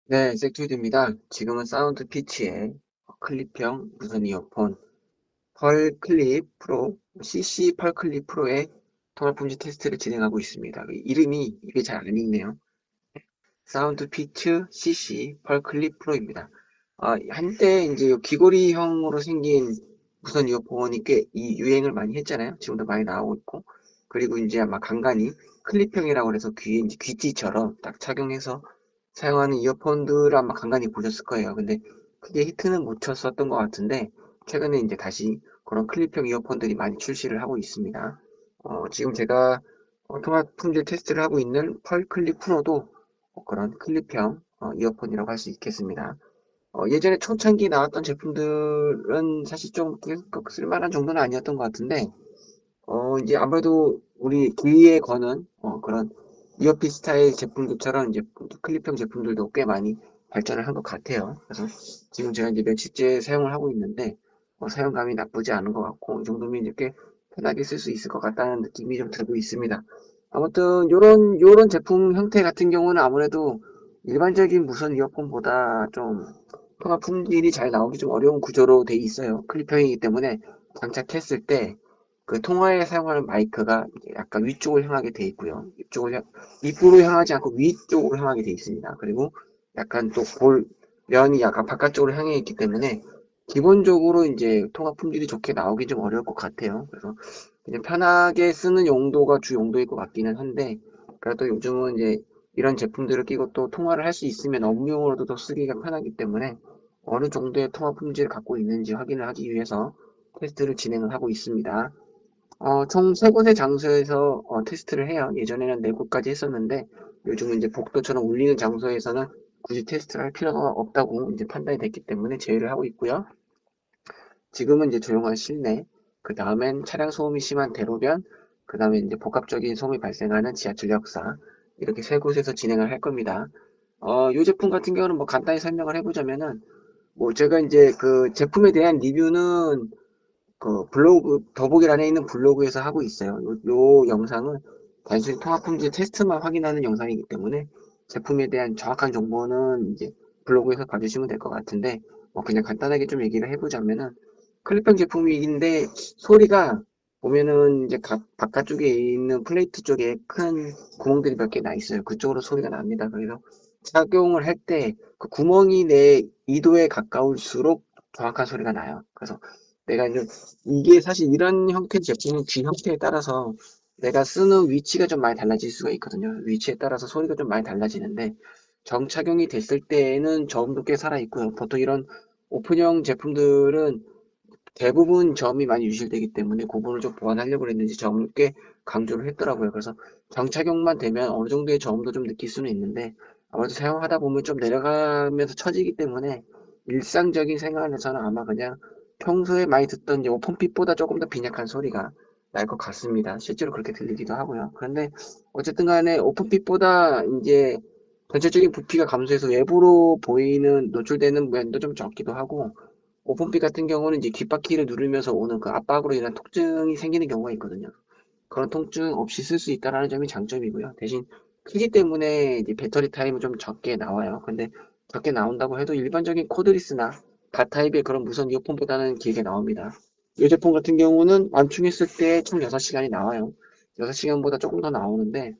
네, 섹투입니다. 지금은 사운드 피치의 클립형 무선 이어폰 펄 클립 프로 CC 펄 클립 프로의 통합 품질 테스트를 진행하고 있습니다. 이름이 입에 잘 안 읽네요. 사운드 피츠 CC 펄 클립 프로입니다. 한때 이제 귀걸이형으로 생긴 무선 이어폰이 꽤 이 유행을 많이 했잖아요. 지금도 많이 나오고 있고. 그리고 이제 아마 간간히 클립형이라고 해서 귀에 이제 귀찌처럼 딱 착용해서 사용하는 이어폰들을 아마 간간히 보셨을 거예요. 근데 크게 히트는 못 쳤었던 것 같은데 최근에 이제 다시 그런 클립형 이어폰들이 많이 출시를 하고 있습니다. 지금 제가 통합 품질 테스트를 하고 있는 펄 클립 프로도 그런 클립형 이어폰이라고 할 수 있겠습니다. 예전에 초창기 나왔던 제품들은 사실 좀 쓸만한 정도는 아니었던 것 같은데, 이제 아무래도 우리 귀에 거는 그런 이어피스 스타일 제품들처럼 이제 클립형 제품들도 꽤 많이 발전을 한 것 같아요. 그래서 지금 제가 이제 며칠째 사용을 하고 있는데, 사용감이 나쁘지 않은 것 같고, 이 정도면 이렇게 편하게 쓸 수 있을 것 같다는 느낌이 좀 들고 있습니다. 아무튼 요런 제품 형태 같은 경우는 아무래도 일반적인 무선 이어폰보다 좀 통합 품질이 잘 나오기 좀 어려운 구조로 돼 있어요. 클립형이기 때문에 장착했을 때 그 통화에 사용하는 마이크가 약간 위쪽을 향하게 돼 있고요. 입구로 향하지 않고 위쪽으로 향하게 돼 있습니다. 그리고 약간 또 면이 약간 바깥쪽으로 향해 있기 때문에 기본적으로 이제 통화 품질이 좋게 나오기 좀 어려울 것 같아요. 그래서 그냥 편하게 쓰는 용도가 주 용도일 것 같기는 한데, 그래도 요즘은 이제 이런 제품들을 끼고 또 통화를 할 수 있으면 업무용으로도 더 쓰기가 편하기 때문에 어느 정도의 통화 품질을 갖고 있는지 확인을 하기 위해서 테스트를 진행을 하고 있습니다. 총 3곳의 장소에서 테스트를 해요. 예전에는 4곳까지 했었는데 요즘은 이제 복도처럼 울리는 장소에서는 굳이 테스트를 할 필요가 없다고 이제 판단이 됐기 때문에 제외를 하고 있고요. 지금은 이제 조용한 실내, 그 다음엔 차량 소음이 심한 대로변, 그 다음에 이제 복합적인 소음이 발생하는 지하철 역사, 이렇게 3곳에서 진행을 할 겁니다. 이 제품 같은 경우는 뭐 간단히 설명을 해보자면은, 뭐 제가 이제 그 제품에 대한 리뷰는 그 블로그, 더보기란에 있는 블로그에서 하고 있어요. 요 영상은 단순히 통합 품질 테스트만 확인하는 영상이기 때문에 제품에 대한 정확한 정보는 이제 블로그에서 봐주시면 될 것 같은데, 뭐 그냥 간단하게 좀 얘기를 해보자면은 클립형 제품인데 소리가 보면은 이제 바깥쪽에 있는 플레이트 쪽에 큰 구멍들이 몇 개 나 있어요. 그쪽으로 소리가 납니다. 그래서 착용을 할 때 그 구멍이 내 이도에 가까울수록 정확한 소리가 나요. 그래서 내가 이제 이게 사실 이런 형태 제품은 귀 형태에 따라서 내가 쓰는 위치가 좀 많이 달라질 수가 있거든요. 위치에 따라서 소리가 좀 많이 달라지는데 정착용이 됐을 때에는 저음도 꽤 살아있고요. 보통 이런 오픈형 제품들은 대부분 저음이 많이 유실되기 때문에 그 부분을 좀 보완하려고 했는지 저음을 꽤 강조를 했더라고요. 그래서 정착용만 되면 어느 정도의 저음도 좀 느낄 수는 있는데 아무래도 사용하다 보면 좀 내려가면서 처지기 때문에 일상적인 생활에서는 아마 그냥 평소에 많이 듣던 이제 오픈핏보다 조금 더 빈약한 소리가 날 것 같습니다. 실제로 그렇게 들리기도 하고요. 그런데 어쨌든 간에 오픈핏보다 이제 전체적인 부피가 감소해서 외부로 보이는 노출되는 면도 좀 적기도 하고 오픈핏 같은 경우는 이제 귓바퀴를 누르면서 오는 그 압박으로 인한 통증이 생기는 경우가 있거든요. 그런 통증 없이 쓸 수 있다는 점이 장점이고요. 대신 크기 때문에 이제 배터리 타임은 좀 적게 나와요. 근데 적게 나온다고 해도 일반적인 코드리스나 가타입의 그런 무선 이어폰보다는 길게 나옵니다. 이 제품 같은 경우는 완충했을 때 총 6시간이 나와요. 6시간보다 조금 더 나오는데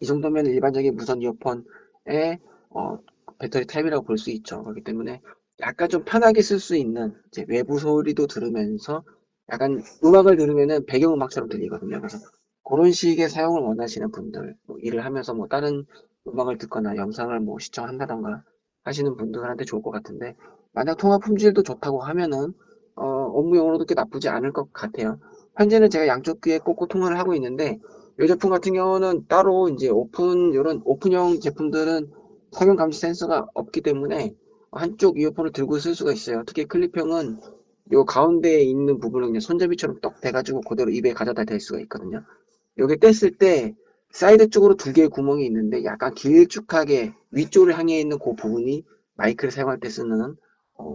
이 정도면 일반적인 무선 이어폰의 어, 배터리 타임이라고 볼 수 있죠. 그렇기 때문에 약간 좀 편하게 쓸 수 있는 이제 외부 소리도 들으면서 약간 음악을 들으면은 배경음악처럼 들리거든요. 그래서 그런 식의 사용을 원하시는 분들, 뭐 일을 하면서 뭐 다른 음악을 듣거나 영상을 뭐 시청한다던가 하시는 분들한테 좋을 것 같은데 만약 통화 품질도 좋다고 하면은 업무용으로도 꽤 나쁘지 않을 것 같아요. 현재는 제가 양쪽 귀에 꽂고 통화를 하고 있는데 이 제품 같은 경우는 따로 이제 이런 오픈형 제품들은 착용 감지 센서가 없기 때문에 한쪽 이어폰을 들고 쓸 수가 있어요. 특히 클립형은 요 가운데에 있는 부분을 그냥 손잡이처럼 떡 대가지고 그대로 입에 가져다 댈 수가 있거든요. 여기 뗐을 때 사이드 쪽으로 2개의 구멍이 있는데 약간 길쭉하게 위쪽으로 향해 있는 그 부분이 마이크를 사용할 때 쓰는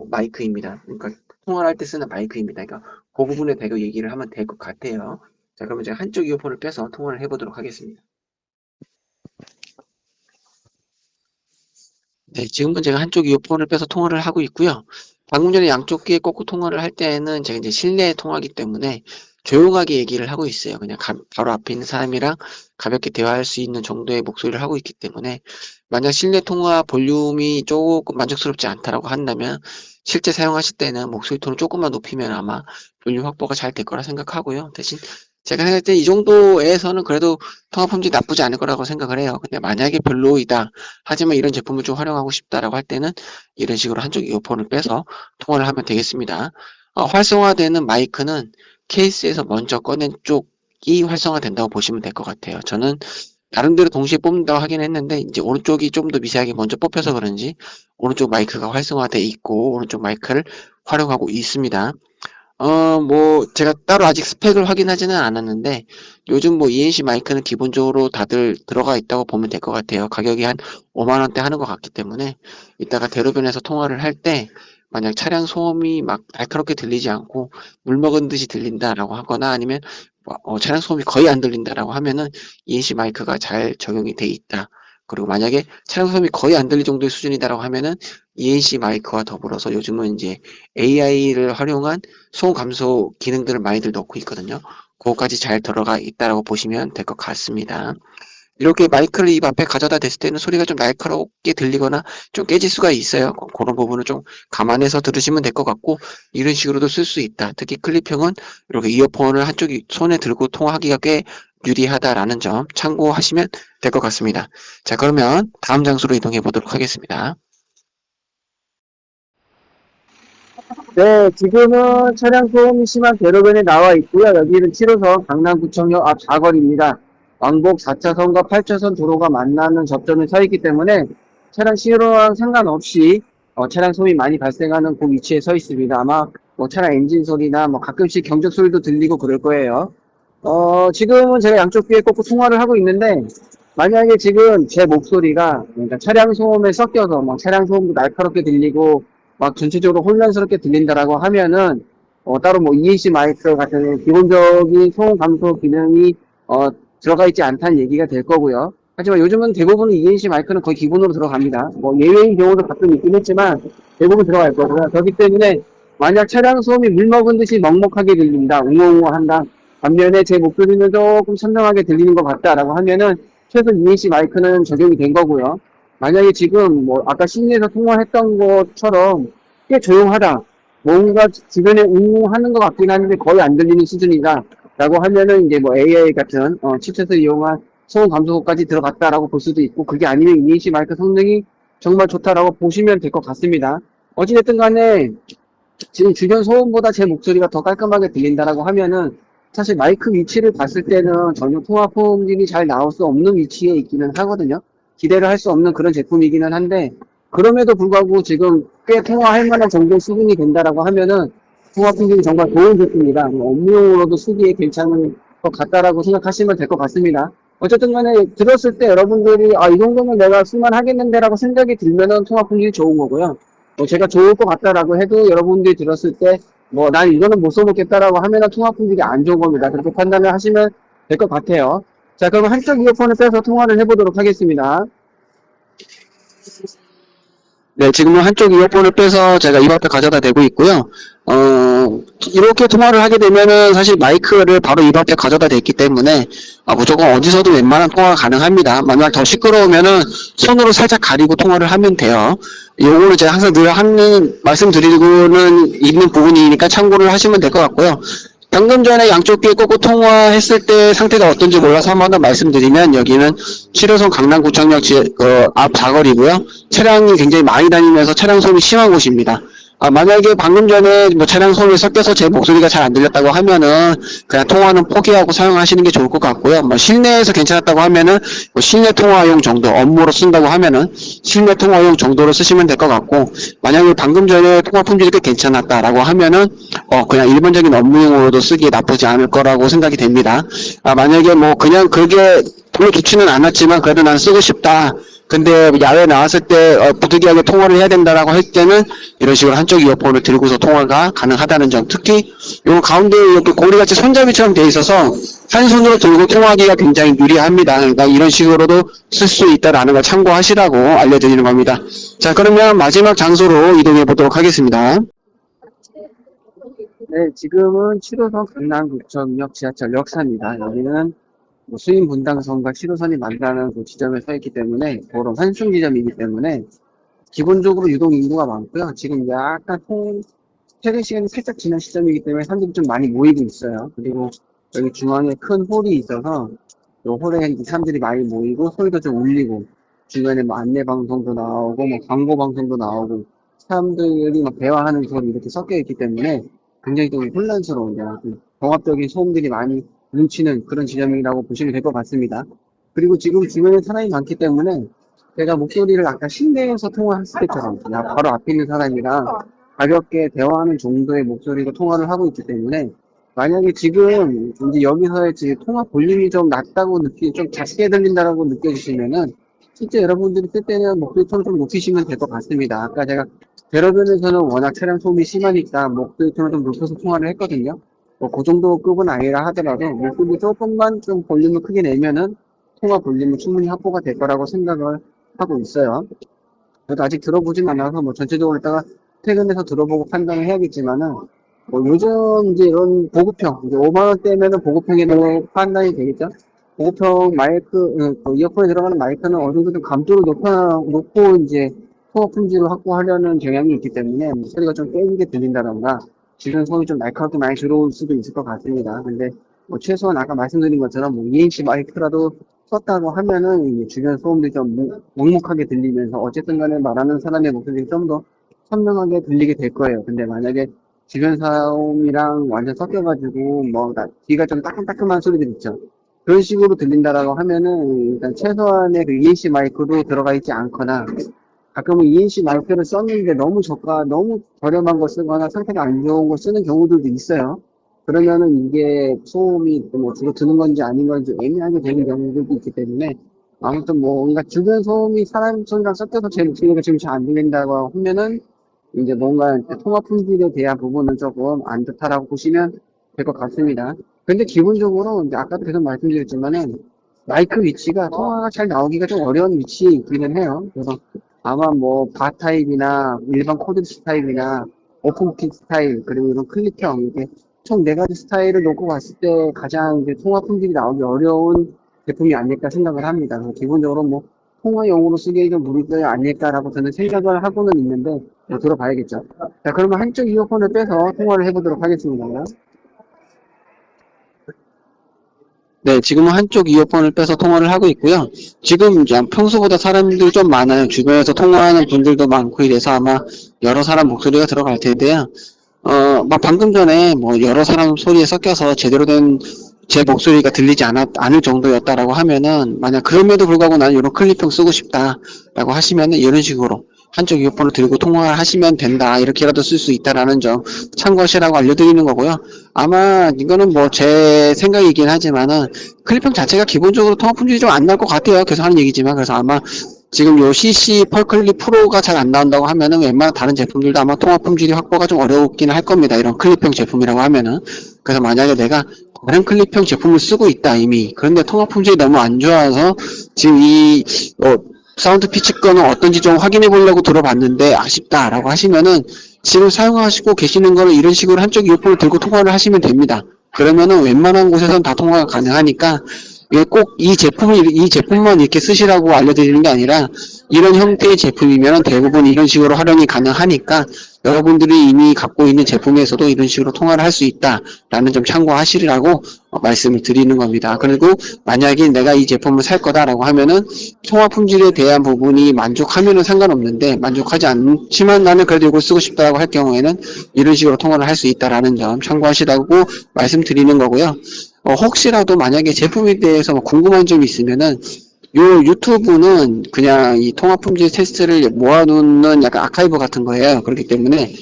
마이크입니다. 그러니까 통화를 할 때 쓰는 마이크입니다. 그러니까 그 부분에 대고 얘기를 하면 될 것 같아요. 자, 그러면 제가 한쪽 이어폰을 빼서 통화를 해보도록 하겠습니다. 네, 지금은 제가 한쪽 이어폰을 빼서 통화를 하고 있고요. 방금 전에 양쪽 귀에 꽂고 통화를 할 때는 제가 이제 실내 통화기 때문에 조용하게 얘기를 하고 있어요. 그냥 바로 앞에 있는 사람이랑 가볍게 대화할 수 있는 정도의 목소리를 하고 있기 때문에 만약 실내 통화 볼륨이 조금 만족스럽지 않다라고 한다면 실제 사용하실 때는 목소리 톤을 조금만 높이면 아마 볼륨 확보가 잘 될 거라 생각하고요. 대신 제가 생각할 때 이 정도에서는 그래도 통화 품질이 나쁘지 않을 거라고 생각을 해요. 근데 만약에 별로이다. 하지만 이런 제품을 좀 활용하고 싶다라고 할 때는 이런 식으로 한쪽 이어폰을 빼서 통화를 하면 되겠습니다. 활성화되는 마이크는 케이스에서 먼저 꺼낸 쪽이 활성화된다고 보시면 될 것 같아요. 저는 나름대로 동시에 뽑는다고 하긴 했는데 이제 오른쪽이 좀 더 미세하게 먼저 뽑혀서 그런지 오른쪽 마이크가 활성화돼 있고 오른쪽 마이크를 활용하고 있습니다. 제가 따로 아직 스펙을 확인하지는 않았는데, 요즘 ENC 마이크는 기본적으로 다들 들어가 있다고 보면 될 것 같아요. 가격이 한 5만원대 하는 것 같기 때문에, 이따가 대로변에서 통화를 할 때, 만약 차량 소음이 막 날카롭게 들리지 않고, 물 먹은 듯이 들린다라고 하거나 아니면, 차량 소음이 거의 안 들린다라고 하면은, ENC 마이크가 잘 적용이 돼 있다. 그리고 만약에 차량 소음이 거의 안 들릴 정도의 수준이다라고 하면은, ENC 마이크와 더불어서 요즘은 이제 AI를 활용한 소음 감소 기능들을 많이들 넣고 있거든요. 그거까지 잘 들어가 있다라고 보시면 될 것 같습니다. 이렇게 마이크를 입 앞에 가져다 댔을 때는 소리가 좀 날카롭게 들리거나 좀 깨질 수가 있어요. 그런 부분을 좀 감안해서 들으시면 될 것 같고, 이런 식으로도 쓸 수 있다. 특히 클립형은 이렇게 이어폰을 한쪽 손에 들고 통화하기가 꽤 유리하다라는 점 참고하시면 될 것 같습니다. 자, 그러면 다음 장소로 이동해 보도록 하겠습니다. 네, 지금은 차량 소음이 심한 대로변에 나와 있고요. 여기는 7호선 강남구청역 앞 사거리입니다. 왕복 4차선과 8차선 도로가 만나는 접점에 서 있기 때문에 차량 신호랑 상관없이 차량 소음이 많이 발생하는 그 위치에 서 있습니다. 아마 차량 엔진 소리나 가끔씩 경적 소리도 들리고 그럴 거예요. 지금은 제가 양쪽 귀에 꽂고 통화를 하고 있는데 만약에 지금 제 목소리가 그러니까 차량 소음에 섞여서 차량 소음도 날카롭게 들리고 전체적으로 혼란스럽게 들린다라고 하면은 따로 ENC 마이크 같은 기본적인 소음 감소 기능이 들어가 있지 않다는 얘기가 될 거고요. 하지만 요즘은 대부분 ENC 마이크는 거의 기본으로 들어갑니다. 예외인 경우도 가끔 있긴 했지만 대부분 들어갈 거고요. 그렇기 때문에 만약 차량 소음이 물 먹은 듯이 먹먹하게 들린다, 웅웅웅 한다. 반면에 제 목소리는 조금 선명하게 들리는 것 같다라고 하면은 최소 ENC 마이크는 적용이 된 거고요. 만약에 지금 아까 실내에서 통화했던 것처럼 꽤 조용하다. 뭔가 주변에 웅웅 하는 것 같긴 한데 거의 안 들리는 수준이다. 라고 하면은 이제 AI 같은 칩셋을 이용한 소음 감소까지 들어갔다라고 볼 수도 있고, 그게 아니면 ENC 마이크 성능이 정말 좋다라고 보시면 될 것 같습니다. 어찌됐든 간에 지금 주변 소음보다 제 목소리가 더 깔끔하게 들린다라고 하면은 사실 마이크 위치를 봤을 때는 전혀 통화 품질이 잘 나올 수 없는 위치에 있기는 하거든요. 기대를 할 수 없는 그런 제품이기는 한데, 그럼에도 불구하고 지금 꽤 통화할 만한 정도 수준이 된다라고 하면은 통화 품질이 정말 좋은 제품이다. 업무용으로도 쓰기에 괜찮은 것 같다라고 생각하시면 될 것 같습니다. 어쨌든 간에 들었을 때 여러분들이 이 정도면 내가 쓸만하겠는데라고 생각이 들면은 통화 품질이 좋은 거고요. 제가 좋을 것 같다라고 해도 여러분들이 들었을 때 난 이거는 못 써먹겠다라고 하면은 통화 품질이 안 좋은 겁니다. 그렇게 판단을 하시면 될 것 같아요. 자, 그럼 한쪽 이어폰을 빼서 통화를 해보도록 하겠습니다. 네, 지금은 한쪽 이어폰을 빼서 제가 입 앞에 가져다 대고 있고요. 이렇게 통화를 하게 되면은 사실 마이크를 바로 입 앞에 가져다 댔기 때문에 무조건 어디서도 웬만한 통화가 가능합니다. 만약 더 시끄러우면은 손으로 살짝 가리고 통화를 하면 돼요. 요거는 제가 항상 늘 말씀드리고는 있는 부분이니까 참고를 하시면 될 것 같고요. 방금 전에 양쪽 귀에 꽂고 통화했을 때 상태가 어떤지 몰라서 한 번 더 말씀드리면, 여기는 7호선 강남구청역 앞 사거리고요. 차량이 굉장히 많이 다니면서 차량 소음이 심한 곳입니다. 만약에 방금 전에 차량 소음이 섞여서 제 목소리가 잘 안 들렸다고 하면은 그냥 통화는 포기하고 사용하시는 게 좋을 것 같고요. 실내에서 괜찮았다고 하면은 실내 통화용 정도, 업무로 쓴다고 하면은 실내 통화용 정도로 쓰시면 될 것 같고, 만약에 방금 전에 통화 품질이 꽤 괜찮았다라고 하면은 그냥 일반적인 업무용으로도 쓰기에 나쁘지 않을 거라고 생각이 됩니다. 만약에 그냥 그게 별로 좋지는 않았지만 그래도 난 쓰고 싶다. 근데 야외에 나왔을 때 부득이하게 통화를 해야 된다라고 할 때는 이런 식으로 한쪽 이어폰을 들고서 통화가 가능하다는 점. 특히 요 가운데 이렇게 고리같이 손잡이처럼 돼 있어서 한 손으로 들고 통화하기가 굉장히 유리합니다. 그러니까 이런 식으로도 쓸 수 있다라는 걸 참고하시라고 알려드리는 겁니다. 자, 그러면 마지막 장소로 이동해 보도록 하겠습니다. 네, 지금은 7호선 강남구청역 지하철역 4입니다. 여기는 뭐 수인 분당선과 7호선이 만나는 그 지점에 서 있기 때문에 그런 환승 지점이기 때문에 기본적으로 유동 인구가 많고요. 지금 약간 퇴근 시간이 살짝 지난 시점이기 때문에 사람들이 좀 많이 모이고 있어요. 그리고 여기 중앙에 큰 홀이 있어서 이 홀에 사람들이 많이 모이고 소리도 좀 울리고 주변에 뭐 안내 방송도 나오고 뭐 광고 방송도 나오고 사람들이 막 대화하는 소리 이렇게 섞여 있기 때문에 굉장히 좀 혼란스러운데요. 종합적인 소음들이 많이 뭉치는 그런 지점이라고 보시면 될 것 같습니다. 그리고 지금 주변에 사람이 많기 때문에 제가 목소리를 아까 실내에서 통화했을 때처럼 그냥 바로 앞에 있는 사람이랑 가볍게 대화하는 정도의 목소리로 통화를 하고 있기 때문에 만약에 지금 이제 여기서의 통화 볼륨이 좀 낮다고 좀 작게 들린다라고 느껴지시면은 실제 여러분들이 쓸 때는 목소리 톤을 좀 높이시면 될 것 같습니다. 아까 제가 대로변에서는 워낙 차량 소음이 심하니까 목소리 톤을 좀 높여서 통화를 했거든요. 뭐 그 정도 급은 아니라 하더라도 목소리 조금만 좀 볼륨을 크게 내면은 통화 볼륨은 충분히 확보가 될 거라고 생각을 하고 있어요. 저도 아직 들어보진 않아서 뭐 전체적으로 이따가 퇴근해서 들어보고 판단을 해야겠지만은 뭐 요즘 이제 이런 보급형 이제 5만 원대면은 보급형이라고 판단이 되겠죠. 보급형 마이크 이어폰에 들어가는 마이크는 어느 정도 좀 감도를 놓고 이제 소음 품질을 확보하려는 경향이 있기 때문에 소리가 좀 깨지게 들린다던가 주변 소음이 좀 날카롭게 많이 들어올 수도 있을 것 같습니다. 근데 뭐 최소한 아까 말씀드린 것처럼 뭐 2인치 마이크라도 썼다고 하면은 주변 소음들이 좀 묵묵하게 들리면서 어쨌든 간에 말하는 사람의 목소리가 좀 더 선명하게 들리게 될 거예요. 근데 만약에 주변 소음이랑 완전 섞여가지고 뭐 귀가 좀 따끔따끔한 소리들 있죠. 그런 식으로 들린다라고 하면은 일단 최소한의 그 ENC 마이크도 들어가 있지 않거나 가끔은 ENC 마이크를 썼는데 너무 저가 너무 저렴한 거 쓰거나 상태가 안 좋은 거 쓰는 경우들도 있어요. 그러면은 이게 소음이 뭐 주로 드는 건지 아닌 건지 애매하게 되는 경우들도 있기 때문에 아무튼 뭐 뭔가 주변 소음이 사람 소리랑 섞여서 제 목소리가 지금 잘 안 들린다고 하면은 이제 뭔가 통화 품질에 대한 부분은 조금 안 좋다라고 보시면 될 것 같습니다. 근데 기본적으로 이제 아까도 계속 말씀드렸지만은 마이크 위치가 통화가 잘 나오기가 좀 어려운 위치에 있기는 해요. 그래서 아마 뭐 바 타입이나 일반 코드 타입이나 오픈킥 스타일 그리고 이런 클릭형 이렇게 총 4가지 스타일을 놓고 봤을 때 가장 이제 통화 품질이 나오기 어려운 제품이 아닐까 생각을 합니다. 그래서 기본적으로 뭐 통화용으로 쓰기에 좀 무리가 아닐까라고 저는 생각을 하고는 있는데 뭐 들어봐야겠죠. 자, 그러면 한쪽 이어폰을 빼서 통화를 해보도록 하겠습니다. 네, 지금은 한쪽 이어폰을 빼서 통화를 하고 있고요. 지금 이제 평소보다 사람들이 좀 많아요. 주변에서 통화하는 분들도 많고 이래서 아마 여러 사람 목소리가 들어갈 텐데요. 막 방금 전에 뭐 여러 사람 소리에 섞여서 제대로 된 제 목소리가 들리지 않을 정도였다라고 하면은, 만약 그럼에도 불구하고 나는 이런 클립형 쓰고 싶다라고 하시면은 이런 식으로 한쪽 이어폰을 들고 통화를 하시면 된다. 이렇게라도 쓸 수 있다라는 점 참고하시라고 알려드리는 거고요. 아마 이거는 뭐 제 생각이긴 하지만은 클립형 자체가 기본적으로 통화 품질이 좀 안 나올 것 같아요. 계속 하는 얘기지만. 그래서 아마 지금 요 CC 펄클립 프로가 잘 안 나온다고 하면은 웬만한 다른 제품들도 아마 통화 품질이 확보가 좀 어렵긴 할 겁니다. 이런 클립형 제품이라고 하면은. 그래서 만약에 내가 다른 클립형 제품을 쓰고 있다 이미. 그런데 통화 품질이 너무 안 좋아서 지금 사운드 피치 거는 어떤지 좀 확인해 보려고 들어봤는데 아쉽다라고 하시면은 지금 사용하시고 계시는 거는 이런 식으로 한쪽 이어폰을 들고 통화를 하시면 됩니다. 그러면은 웬만한 곳에서는 다 통화가 가능하니까 이게 꼭 이 제품만 이렇게 쓰시라고 알려드리는 게 아니라 이런 형태의 제품이면 대부분 이런 식으로 활용이 가능하니까 여러분들이 이미 갖고 있는 제품에서도 이런 식으로 통화를 할 수 있다라는 점 참고하시라고 말씀을 드리는 겁니다. 그리고 만약에 내가 이 제품을 살 거다라고 하면은 통화 품질에 대한 부분이 만족하면은 상관없는데 만족하지 않지만 나는 그래도 이걸 쓰고 싶다고 할 경우에는 이런 식으로 통화를 할 수 있다라는 점 참고하시라고 말씀드리는 거고요. 혹시라도 만약에 제품에 대해서 궁금한 점이 있으면은 요 유튜브는 그냥 이 통화 품질 테스트를 모아놓는 약간 아카이브 같은 거예요. 그렇기 때문에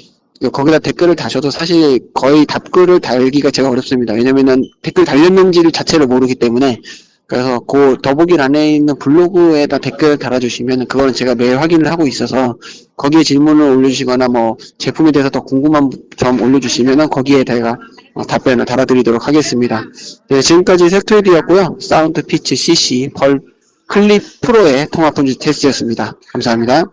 거기다 댓글을 다셔도 사실 거의 답글을 달기가 제가 어렵습니다. 왜냐면은 댓글 달렸는지를 자체를 모르기 때문에. 그래서 그 더보기란에 있는 블로그에다 댓글을 달아주시면 그거는 제가 매일 확인을 하고 있어서 거기에 질문을 올려주시거나 뭐 제품에 대해서 더 궁금한 점 올려주시면은 거기에 제가 답변을 달아드리도록 하겠습니다. 네, 지금까지 섹토일이었고요. 사운드 피치 CC 펄 클립 프로의 통합 분지 테스트였습니다. 감사합니다.